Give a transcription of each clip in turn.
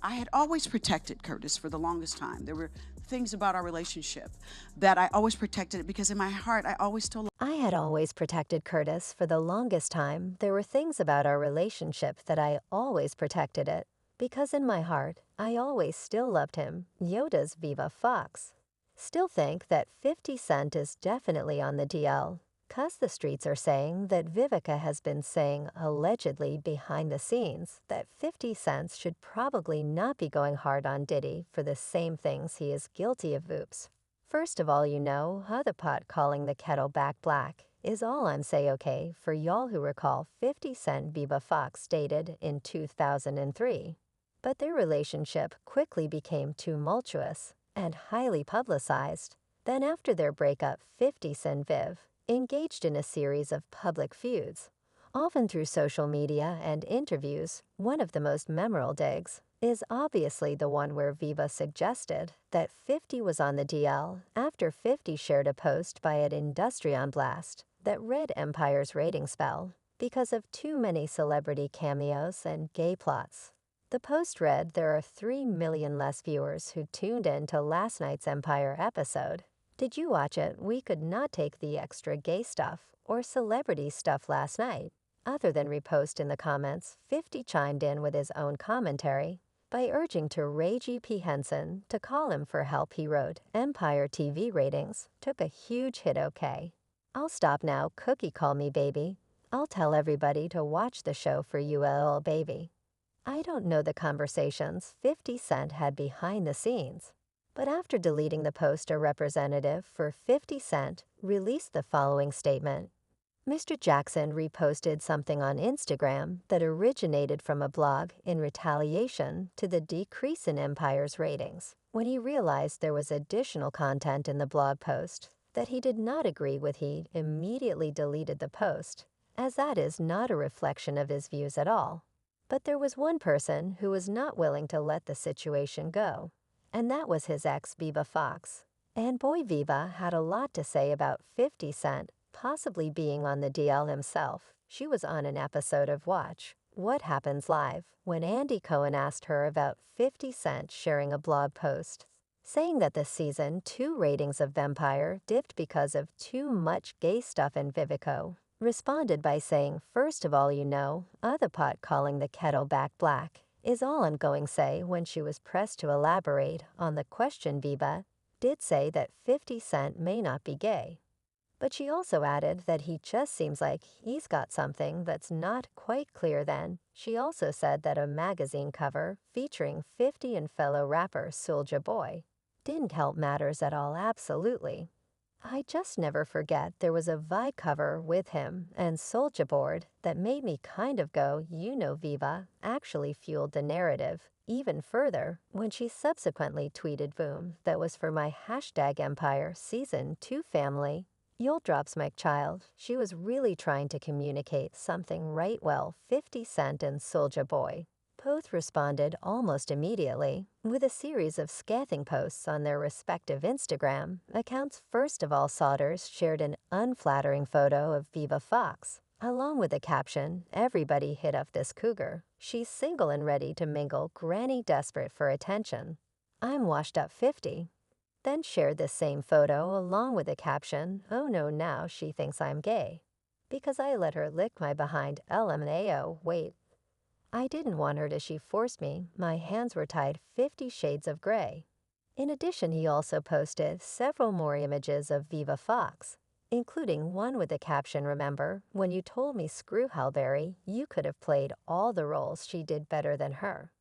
I had always protected Curtis for the longest time. There were things about our relationship that I always protected it because in my heart, I always told I had always protected Curtis for the longest time. There were things about our relationship that I always protected it. Because in my heart, I always still loved him. Yoda's Viva Fox. Still think that 50 Cent is definitely on the DL. 'Cause the streets are saying that Vivica has been saying, allegedly behind the scenes, that 50 Cent should probably not be going hard on Diddy for the same things he is guilty of. Oops. First of all, how the pot calling the kettle back black is all I'm say okay for y'all who recall 50 Cent Viva Fox dated in 2003. But their relationship quickly became tumultuous and highly publicized. Then after their breakup, 50 Cent Viv engaged in a series of public feuds, often through social media and interviews. One of the most memorable digs is obviously the one where Viva suggested that 50 was on the DL after 50 shared a post by an industry on blast that read Empire's rating spell because of too many celebrity cameos and gay plots. The post read there are 3 million less viewers who tuned in to last night's Empire episode. Did you watch it? We could not take the extra gay stuff or celebrity stuff last night. Other than repost in the comments, 50 chimed in with his own commentary by urging to Ray G.P. Henson to call him for help. He wrote, Empire TV ratings took a huge hit. Okay. I'll stop now. Cookie call me baby. I'll tell everybody to watch the show for you, lol baby. I don't know the conversations 50 Cent had behind the scenes. But after deleting the post, a representative for 50 Cent released the following statement. Mr. Jackson reposted something on Instagram that originated from a blog in retaliation to the decrease in Empire's ratings. When he realized there was additional content in the blog post that he did not agree with, he immediately deleted the post, as that is not a reflection of his views at all. But there was one person who was not willing to let the situation go, and that was his ex, Viva Fox. And boy, Viva had a lot to say about 50 Cent possibly being on the DL himself. She was on an episode of Watch What Happens Live when Andy Cohen asked her about 50 Cent sharing a blog post saying that the season 2 ratings of Vampire dipped because of too much gay stuff, and Vivica responded by saying, first of all, the pot calling the kettle back black is all I'm going say. When she was pressed to elaborate on the question, Viva did say that 50 Cent may not be gay. But she also added that he just seems like he's got something that's not quite clear. Then she also said that a magazine cover featuring 50 and fellow rapper Soulja Boy didn't help matters at all. Absolutely. I just never forget there was a Vibe cover with him and Soulja Boy that made me kind of go, Viva actually fueled the narrative even further when she subsequently tweeted, boom, that was for my #Empire Season 2 family. You'll drops my child. She was really trying to communicate something, right? Well, 50 Cent and Soulja Boy both responded almost immediately with a series of scathing posts on their respective Instagram accounts. First of all, Sodders shared an unflattering photo of Viva Fox, along with a caption, everybody hit up this cougar. She's single and ready to mingle, granny desperate for attention. I'm washed up 50. Then shared the same photo along with a caption, oh no, now she thinks I'm gay because I let her lick my behind. LMAO, wait. I didn't want her to, she forced me. My hands were tied. 50 Shades of Grey. In addition, he also posted several more images of Viva Fox, including one with the caption, remember when you told me screw Halberry, you could have played all the roles, she did better than her.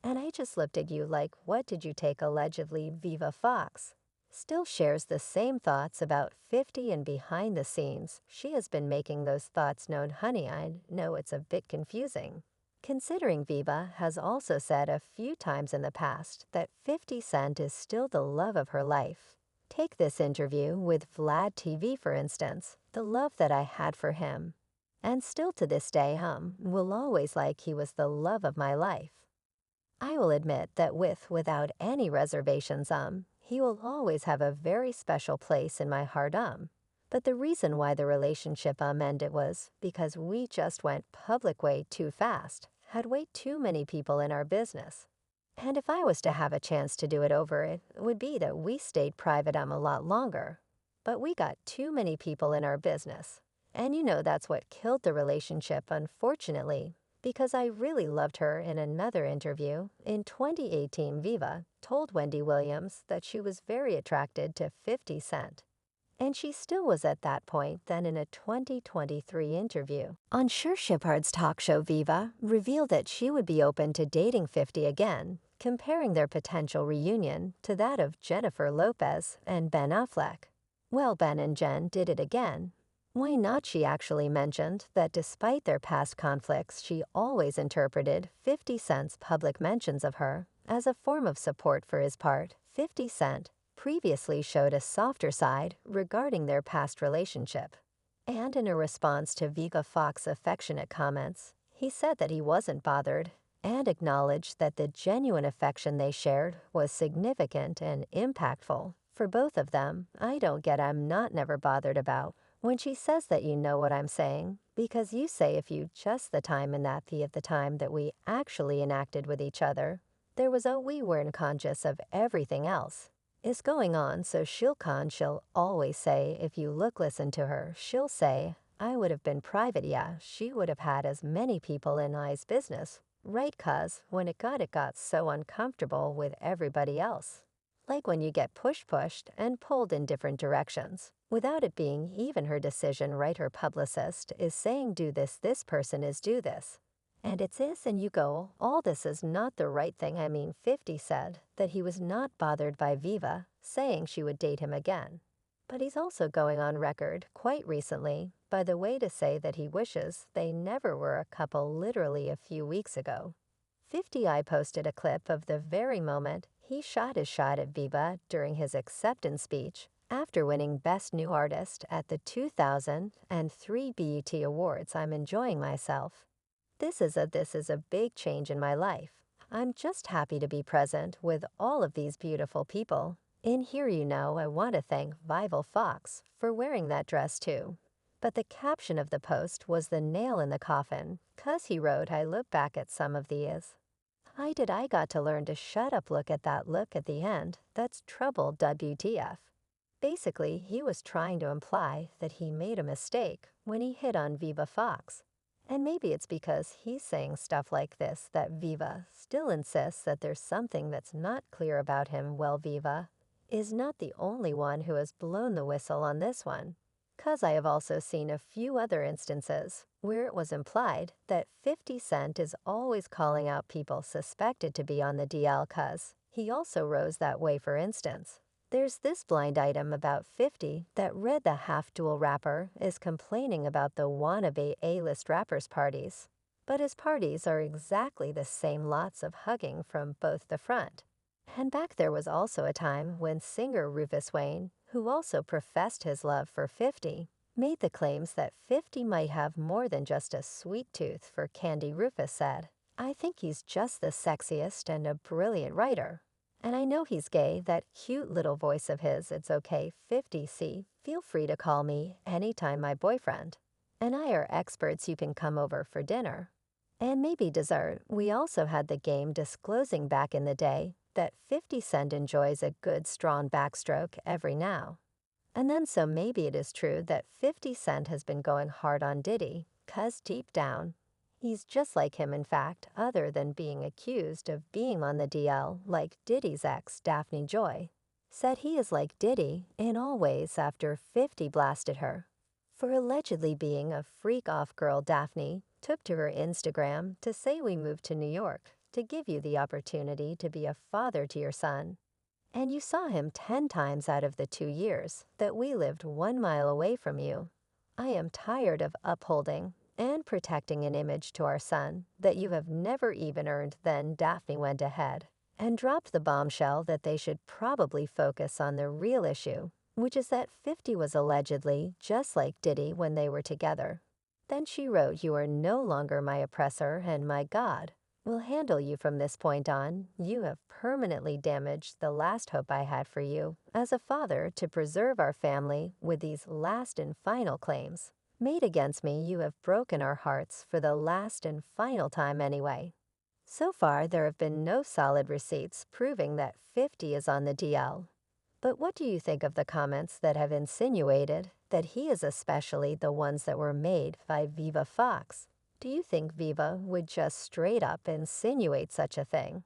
And I just looked at you like, what did you take? Allegedly, Viva Fox still shares the same thoughts about 50 and behind the scenes. She has been making those thoughts known. Honey, I know it's a bit confusing, considering Viva has also said a few times in the past that 50 Cent is still the love of her life. Take this interview with Vlad TV, for instance, the love that I had for him. And still to this day, will always like he was the love of my life. I will admit that without any reservations, he will always have a very special place in my heart, But the reason why the relationship, ended was because we just went public way too fast, had way too many people in our business. And if I was to have a chance to do it over, it would be that we stayed private a lot longer. But we got too many people in our business. And you know that's what killed the relationship, unfortunately, because I really loved her. In another interview, in 2018, Viva told Wendy Williams that she was very attracted to 50 Cent. And she still was at that point then in a 2023 interview. On Sure Shipard's talk show, Viva revealed that she would be open to dating 50 again, comparing their potential reunion to that of Jennifer Lopez and Ben Affleck. Well, Ben and Jen did it again. Why not? She actually mentioned that despite their past conflicts, she always interpreted 50 Cent's public mentions of her as a form of support for his part. 50 Cent previously showed a softer side regarding their past relationship. And in a response to Vivica Fox's affectionate comments, he said that he wasn't bothered and acknowledged that the genuine affection they shared was significant and impactful. For both of them, I don't get I'm not never bothered about when she says that you know what I'm saying, because you say if you just the time in that the of the time that we actually enacted with each other, there was a we weren't conscious of everything else is going on, so she'll always say, if you listen to her, she'll say, I would have been private, yeah, she would have had as many people in I's business, right? 'Cause when it got so uncomfortable with everybody else. Like when you get pushed and pulled in different directions, without it being even her decision, right? Her publicist is saying do this person is do this. And it's this, and you go, all this is not the right thing. I mean, 50 said that he was not bothered by Viva saying she would date him again. But he's also going on record quite recently by the way to say that he wishes they never were a couple literally a few weeks ago. 50i posted a clip of the very moment he shot his shot at Viva during his acceptance speech after winning Best New Artist at the 2003 BET Awards. I'm enjoying myself. This is a big change in my life. I'm just happy to be present with all of these beautiful people. In here, you know, I want to thank Vivica Fox for wearing that dress too. But the caption of the post was the nail in the coffin, 'cause he wrote, I look back at some of these. I got to learn to shut up. Look at that look at the end. That's trouble, WTF. Basically, he was trying to imply that he made a mistake when he hit on Viva Fox. And maybe it's because he's saying stuff like this that Viva still insists that there's something that's not clear about him. Well, Viva is not the only one who has blown the whistle on this one. 'Cause I have also seen a few other instances where it was implied that 50 Cent is always calling out people suspected to be on the DL, 'cause he also rose that way. For instance, there's this blind item about 50 that read the half-dual rapper is complaining about the wannabe A-list rappers' parties. But his parties are exactly the same, lots of hugging from both the front. And back there was also a time when singer Rufus Wayne, who also professed his love for 50, made the claims that 50 might have more than just a sweet tooth for candy. Rufus said, I think he's just the sexiest and a brilliant writer. And I know he's gay, that cute little voice of his. It's okay, 50C, feel free to call me anytime, my boyfriend. And I are experts. You can come over for dinner. And maybe dessert. We also had the game disclosing back in the day that 50 Cent enjoys a good strong backstroke every now and then. So maybe it is true that 50 Cent has been going hard on Diddy, 'cause deep down, he's just like him. In fact, other than being accused of being on the DL like Diddy's ex, Daphne Joy, said he is like Diddy in all ways after 50 blasted her for allegedly being a freak-off girl. Daphne took to her Instagram to say, we moved to New York to give you the opportunity to be a father to your son. And you saw him 10 times out of the 2 years that we lived 1 mile away from you. I am tired of upholding and protecting an image to our son that you have never even earned. Then Daphne went ahead and dropped the bombshell that they should probably focus on the real issue, which is that 50 was allegedly just like Diddy when they were together. Then she wrote, you are no longer my oppressor, and my God will handle you from this point on. You have permanently damaged the last hope I had for you as a father to preserve our family with these last and final claims made against me. You have broken our hearts for the last and final time anyway. So far, there have been no solid receipts proving that 50 is on the DL. But what do you think of the comments that have insinuated that he is especially the ones that were made by Viva Fox? Do you think Viva would just straight up insinuate such a thing?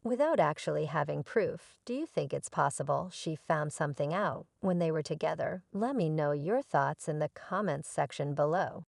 Without actually having proof, do you think it's possible she found something out when they were together? Let me know your thoughts in the comments section below.